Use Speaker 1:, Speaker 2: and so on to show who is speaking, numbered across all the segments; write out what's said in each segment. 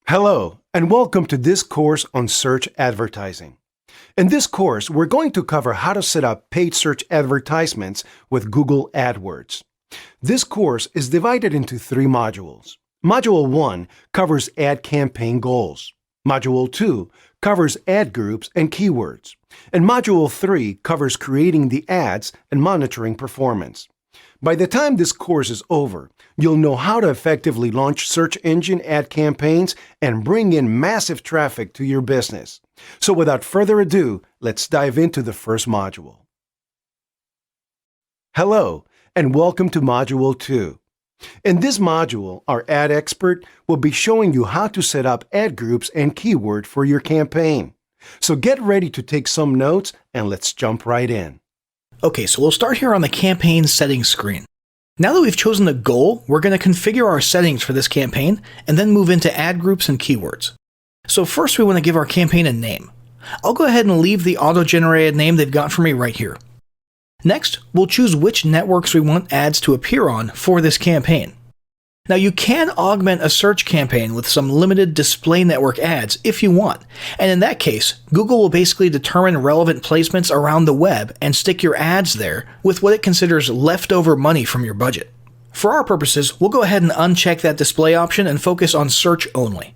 Speaker 1: Hello, and welcome to this course on search advertising. In this course, we're going to cover how to set up paid search advertisements with Google AdWords. This course is divided into 3 modules. Module 1 covers ad campaign goals. Module 2 covers ad groups and keywords. And Module 3 covers creating the ads and monitoring performance. By the time this course is over, you'll know how to effectively launch search engine ad campaigns and bring in massive traffic to your business. So without further ado, let's dive into the first module. Hello, and welcome to Module 2. In this module, our ad expert will be showing you how to set up ad groups and keyword for your campaign. So get ready to take some notes and let's jump right in.
Speaker 2: Okay, so we'll start here on the campaign settings screen. Now that we've chosen the goal, we're going to configure our settings for this campaign and then move into ad groups and keywords. So first we want to give our campaign a name. I'll go ahead and leave the auto-generated name they've got for me right here. Next, we'll choose which networks we want ads to appear on for this campaign. Now you can augment a search campaign with some limited display network ads if you want, and in that case, Google will basically determine relevant placements around the web and stick your ads there with what it considers leftover money from your budget. For our purposes, we'll go ahead and uncheck that display option and focus on search only.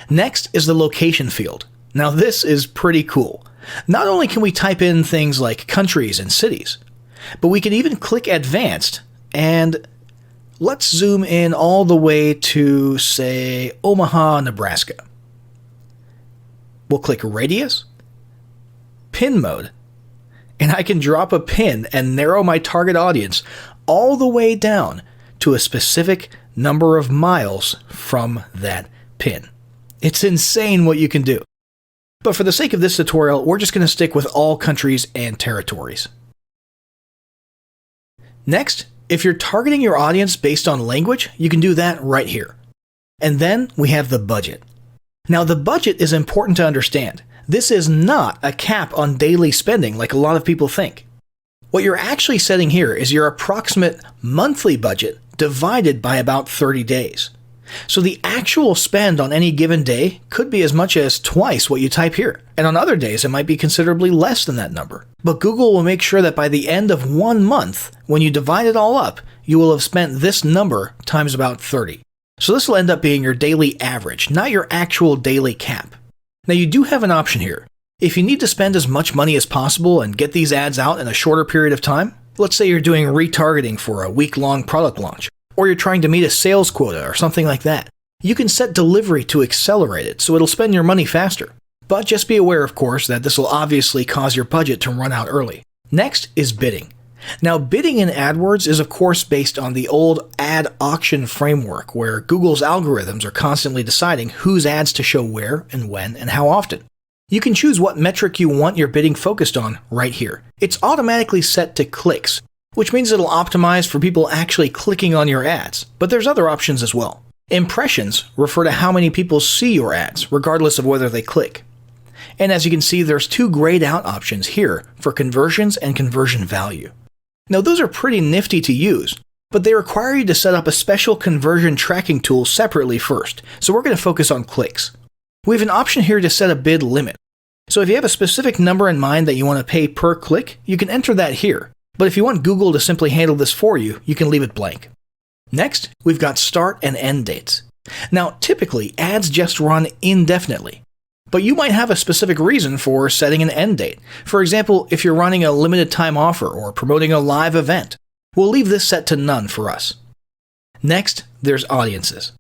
Speaker 2: Next is the location field. Now this is pretty cool. Not only can we type in things like countries and cities, but we can even click advanced and let's zoom in all the way to, say, Omaha, Nebraska. We'll click radius, pin mode, and I can drop a pin and narrow my target audience all the way down to a specific number of miles from that pin. It's insane what you can do. But for the sake of this tutorial, we're just going to stick with all countries and territories. Next, if you're targeting your audience based on language, you can do that right here. And then we have the budget. Now the budget is important to understand. This is not a cap on daily spending like a lot of people think. What you're actually setting here is your approximate monthly budget divided by about 30 days. So the actual spend on any given day could be as much as twice what you type here. And on other days, it might be considerably less than that number. But Google will make sure that by the end of 1 month, when you divide it all up, you will have spent this number times about 30. So this will end up being your daily average, not your actual daily cap. Now you do have an option here. If you need to spend as much money as possible and get these ads out in a shorter period of time, let's say you're doing retargeting for a week-long product launch, or you're trying to meet a sales quota or something like that, you can set delivery to accelerate it so it'll spend your money faster. But just be aware, of course, that this will obviously cause your budget to run out early. Next is bidding. Now, bidding in AdWords is of course based on the old ad auction framework where Google's algorithms are constantly deciding whose ads to show where and when and how often. You can choose what metric you want your bidding focused on right here. It's automatically set to clicks, which means it'll optimize for people actually clicking on your ads, but there's other options as well. Impressions refer to how many people see your ads, regardless of whether they click. And as you can see, there's 2 grayed out options here for conversions and conversion value. Now those are pretty nifty to use, but they require you to set up a special conversion tracking tool separately first, so we're going to focus on clicks. We have an option here to set a bid limit. So if you have a specific number in mind that you want to pay per click, you can enter that here. But if you want Google to simply handle this for you, you can leave it blank. Next, we've got start and end dates. Now, typically, ads just run indefinitely. But you might have a specific reason for setting an end date. For example, if you're running a limited time offer or promoting a live event. We'll leave this set to none for us. Next, there's audiences.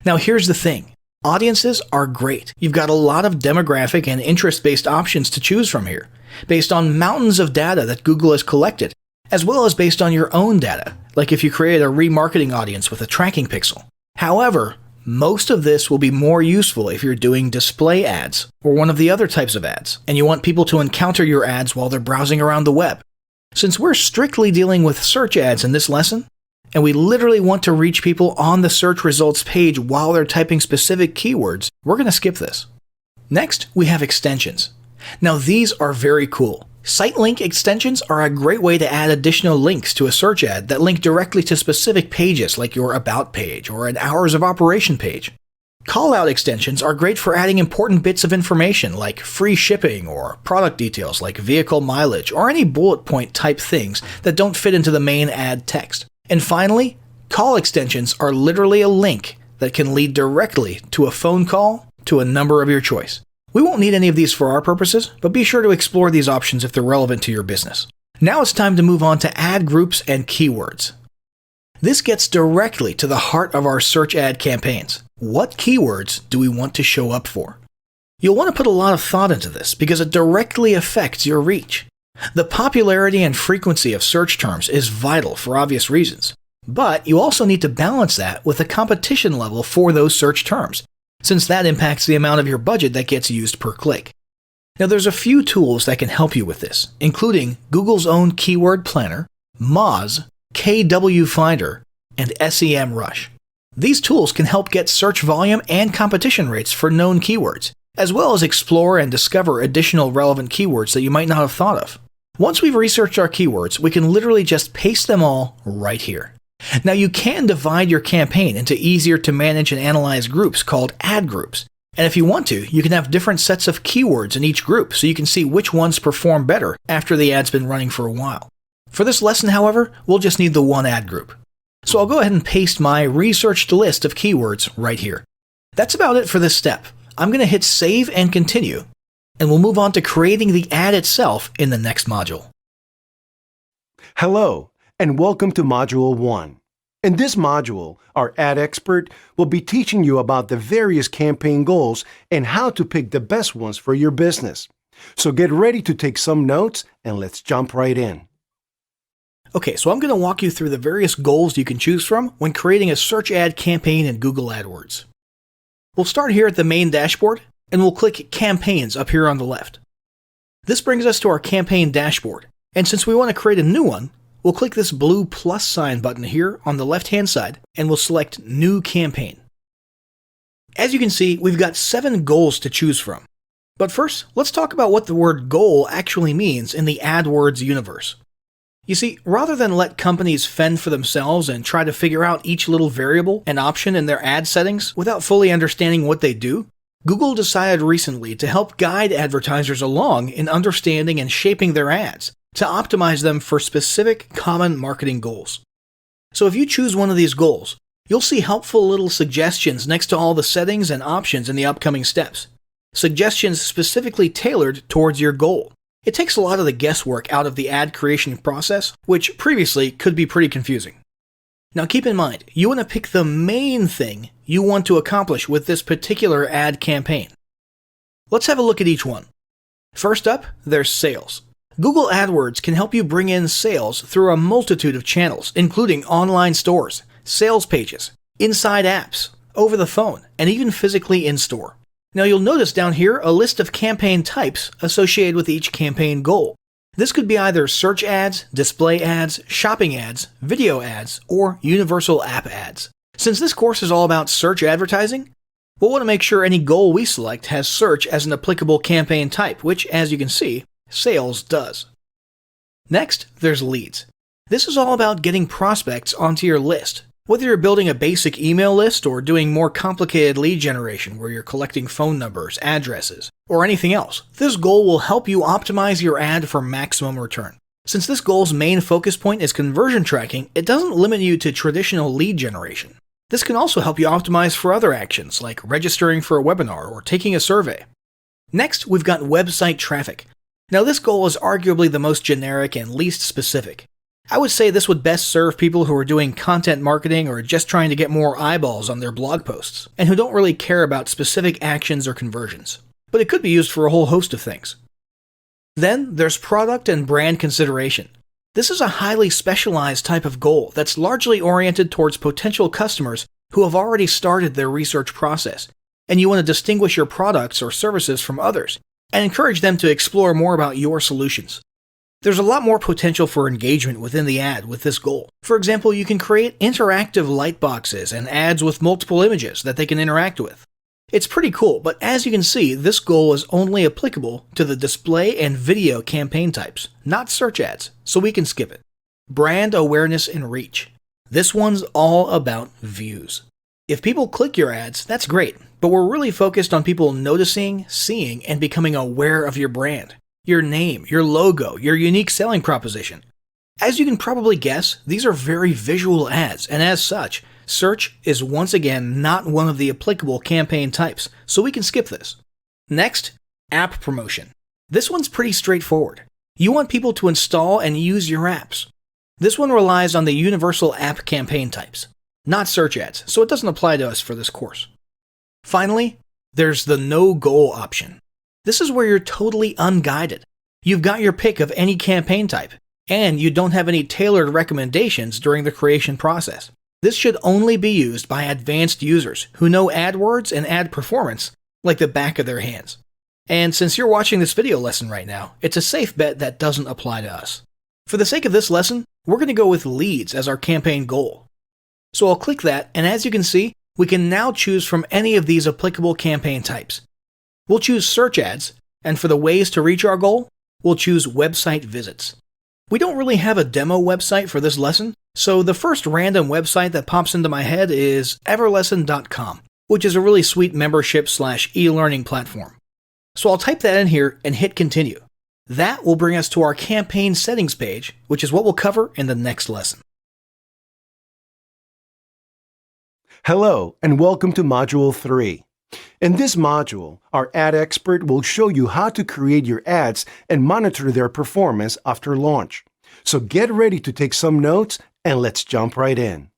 Speaker 2: Now here's the thing. Audiences are great. You've got a lot of demographic and interest-based options to choose from here, based on mountains of data that Google has collected, as well as based on your own data, like if you create a remarketing audience with a tracking pixel. However, most of this will be more useful if you're doing display ads or one of the other types of ads, and you want people to encounter your ads while they're browsing around the web. Since we're strictly dealing with search ads in this lesson, and we literally want to reach people on the search results page while they're typing specific keywords, we're going to skip this. Next, we have extensions. Now these are very cool. Site link extensions are a great way to add additional links to a search ad that link directly to specific pages like your About page or an Hours of Operation page. Callout extensions are great for adding important bits of information like free shipping or product details like vehicle mileage or any bullet point type things that don't fit into the main ad text. And finally, call extensions are literally a link that can lead directly to a phone call to a number of your choice. We won't need any of these for our purposes, but be sure to explore these options if they're relevant to your business. Now it's time to move on to ad groups and keywords. This gets directly to the heart of our search ad campaigns. What keywords do we want to show up for? You'll want to put a lot of thought into this because it directly affects your reach. The popularity and frequency of search terms is vital for obvious reasons, but you also need to balance that with the competition level for those search terms, since that impacts the amount of your budget that gets used per click. Now there's a few tools that can help you with this, including Google's own Keyword Planner, Moz, KW Finder, and SEMrush. These tools can help get search volume and competition rates for known keywords, as well as explore and discover additional relevant keywords that you might not have thought of. Once we've researched our keywords, we can literally just paste them all right here. Now you can divide your campaign into easier to manage and analyze groups called ad groups. And if you want to, you can have different sets of keywords in each group so you can see which ones perform better after the ad's been running for a while. For this lesson, however, we'll just need the one ad group. So I'll go ahead and paste my researched list of keywords right here. That's about it for this step. I'm going to hit save and continue, and we'll move on to creating the ad itself in the next module.
Speaker 1: Hello, and welcome to Module 1. In this module, our ad expert will be teaching you about the various campaign goals and how to pick the best ones for your business. So get ready to take some notes, and let's jump right in.
Speaker 2: Okay, so I'm going to walk you through the various goals you can choose from when creating a search ad campaign in Google AdWords. We'll start here at the main dashboard, and we'll click Campaigns up here on the left. This brings us to our campaign dashboard, and since we want to create a new one, we'll click this blue plus sign button here on the left-hand side, and we'll select New Campaign. As you can see, we've got 7 goals to choose from. But first, let's talk about what the word goal actually means in the AdWords universe. You see, rather than let companies fend for themselves and try to figure out each little variable and option in their ad settings without fully understanding what they do, Google decided recently to help guide advertisers along in understanding and shaping their ads to optimize them for specific common marketing goals. So if you choose one of these goals, you'll see helpful little suggestions next to all the settings and options in the upcoming steps. Suggestions specifically tailored towards your goal. It takes a lot of the guesswork out of the ad creation process, which previously could be pretty confusing. Now keep in mind, you want to pick the main thing you want to accomplish with this particular ad campaign. Let's have a look at each one. First up, there's sales. Google AdWords can help you bring in sales through a multitude of channels, including online stores, sales pages, inside apps, over the phone, and even physically in-store. Now you'll notice down here a list of campaign types associated with each campaign goal. This could be either search ads, display ads, shopping ads, video ads, or universal app ads. Since this course is all about search advertising, we'll want to make sure any goal we select has search as an applicable campaign type, which, as you can see, sales does. Next, there's leads. This is all about getting prospects onto your list. Whether you're building a basic email list or doing more complicated lead generation where you're collecting phone numbers, addresses, or anything else, this goal will help you optimize your ad for maximum return. Since this goal's main focus point is conversion tracking, it doesn't limit you to traditional lead generation. This can also help you optimize for other actions like registering for a webinar or taking a survey. Next, we've got website traffic. Now this goal is arguably the most generic and least specific. I would say this would best serve people who are doing content marketing or just trying to get more eyeballs on their blog posts, and who don't really care about specific actions or conversions. But it could be used for a whole host of things. Then there's product and brand consideration. This is a highly specialized type of goal that's largely oriented towards potential customers who have already started their research process, and you want to distinguish your products or services from others, and encourage them to explore more about your solutions. There's a lot more potential for engagement within the ad with this goal. For example, you can create interactive light boxes and ads with multiple images that they can interact with. It's pretty cool, but as you can see, this goal is only applicable to the display and video campaign types, not search ads, so we can skip it. Brand awareness and reach. This one's all about views. If people click your ads, that's great, but we're really focused on people noticing, seeing, and becoming aware of your brand, your name, your logo, your unique selling proposition. As you can probably guess, these are very visual ads, and as such, search is once again not one of the applicable campaign types, so we can skip this. Next, app promotion. This one's pretty straightforward. You want people to install and use your apps. This one relies on the universal app campaign types, not search ads, so it doesn't apply to us for this course. Finally, there's the no goal option. This is where you're totally unguided. You've got your pick of any campaign type, and you don't have any tailored recommendations during the creation process. This should only be used by advanced users who know AdWords and ad performance like the back of their hands. And since you're watching this video lesson right now, it's a safe bet that doesn't apply to us. For the sake of this lesson, we're going to go with leads as our campaign goal. So I'll click that, and as you can see, we can now choose from any of these applicable campaign types. We'll choose search ads, and for the ways to reach our goal, we'll choose website visits. We don't really have a demo website for this lesson, so the first random website that pops into my head is everlesson.com, which is a really sweet membership/e-learning platform. So I'll type that in here and hit continue. That will bring us to our campaign settings page, which is what we'll cover in the next lesson.
Speaker 1: Hello, and welcome to Module 3. In this module, our ad expert will show you how to create your ads and monitor their performance after launch. So get ready to take some notes, and let's jump right in.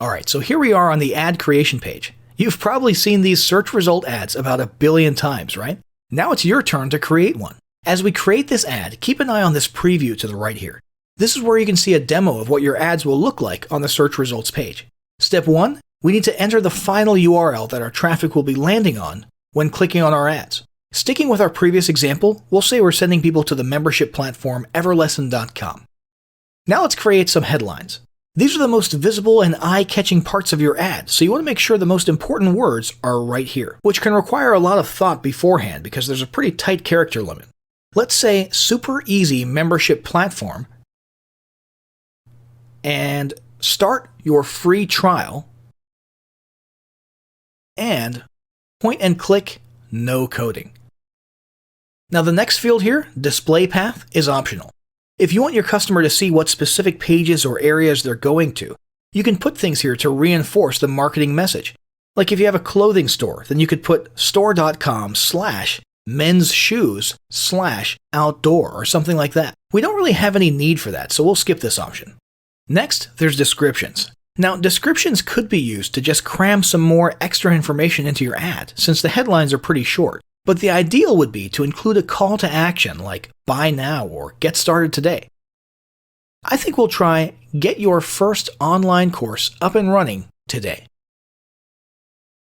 Speaker 2: Alright, so here we are on the ad creation page. You've probably seen these search result ads about 1 billion times, right? Now it's your turn to create one. As we create this ad, keep an eye on this preview to the right here. This is where you can see a demo of what your ads will look like on the search results page. Step 1, we need to enter the final URL that our traffic will be landing on when clicking on our ads. Sticking with our previous example, we'll say we're sending people to the membership platform everlesson.com. Now let's create some headlines. These are the most visible and eye-catching parts of your ad, so you want to make sure the most important words are right here, which can require a lot of thought beforehand because there's a pretty tight character limit. Let's say super easy membership platform and start your free trial and point and click no coding. Now the next field here, display path, is optional. If you want your customer to see what specific pages or areas they're going to, you can put things here to reinforce the marketing message. Like if you have a clothing store, then you could put store.com/men's-shoes/outdoor or something like that. We don't really have any need for that, so we'll skip this option. Next, there's descriptions. Now, descriptions could be used to just cram some more extra information into your ad, since the headlines are pretty short. But the ideal would be to include a call to action like buy now or get started today. I think we'll try get your first online course up and running today.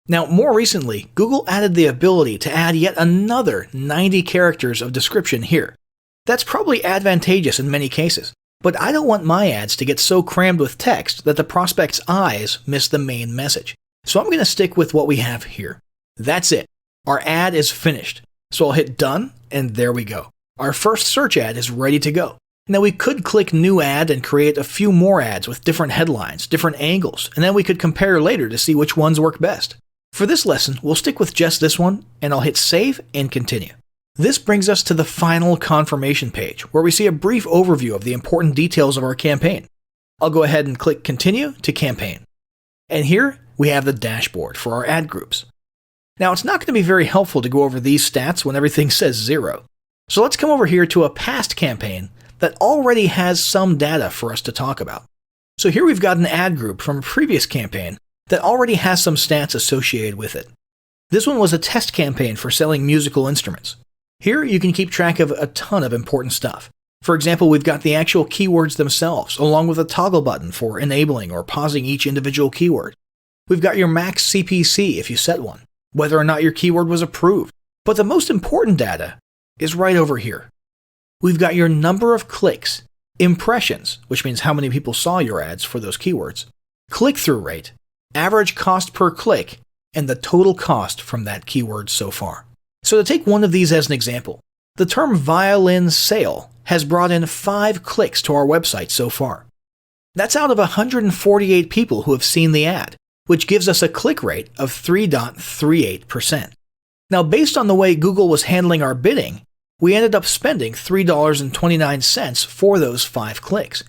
Speaker 2: Now, more recently, Google added the ability to add yet another 90 characters of description here. That's probably advantageous in many cases, but I don't want my ads to get so crammed with text that the prospect's eyes miss the main message. So I'm going to stick with what we have here. That's it. Our ad is finished. So I'll hit done, and there we go. Our first search ad is ready to go. Now we could click new ad and create a few more ads with different headlines, different angles, and then we could compare later to see which ones work best. For this lesson, we'll stick with just this one, and I'll hit save and continue. This brings us to the final confirmation page, where we see a brief overview of the important details of our campaign. I'll go ahead and click continue to campaign. And here we have the dashboard for our ad groups. Now, it's not going to be very helpful to go over these stats when everything says 0. So let's come over here to a past campaign that already has some data for us to talk about. So here we've got an ad group from a previous campaign that already has some stats associated with it. This one was a test campaign for selling musical instruments. Here you can keep track of a ton of important stuff. For example, we've got the actual keywords themselves, along with a toggle button for enabling or pausing each individual keyword. We've got your max CPC if you set one, whether or not your keyword was approved. But the most important data is right over here. We've got your number of clicks, impressions, which means how many people saw your ads for those keywords, click-through rate, average cost per click, and the total cost from that keyword so far. So to take one of these as an example, the term violin sale has brought in 5 clicks to our website so far. That's out of 148 people who have seen the ad. which gives us a click rate of 3.38%. Now, based on the way Google was handling our bidding, we ended up spending $3.29 for those 5 clicks,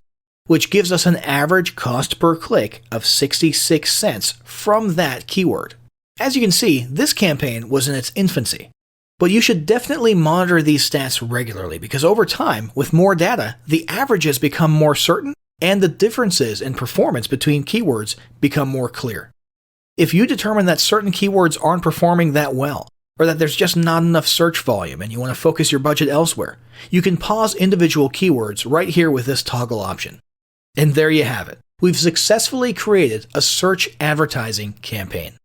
Speaker 2: which gives us an average cost per click of 66 cents from that keyword. As you can see, this campaign was in its infancy. But you should definitely monitor these stats regularly because over time, with more data, the averages become more certain and the differences in performance between keywords become more clear. If you determine that certain keywords aren't performing that well, or that there's just not enough search volume and you want to focus your budget elsewhere, you can pause individual keywords right here with this toggle option. And there you have it. We've successfully created a search advertising campaign.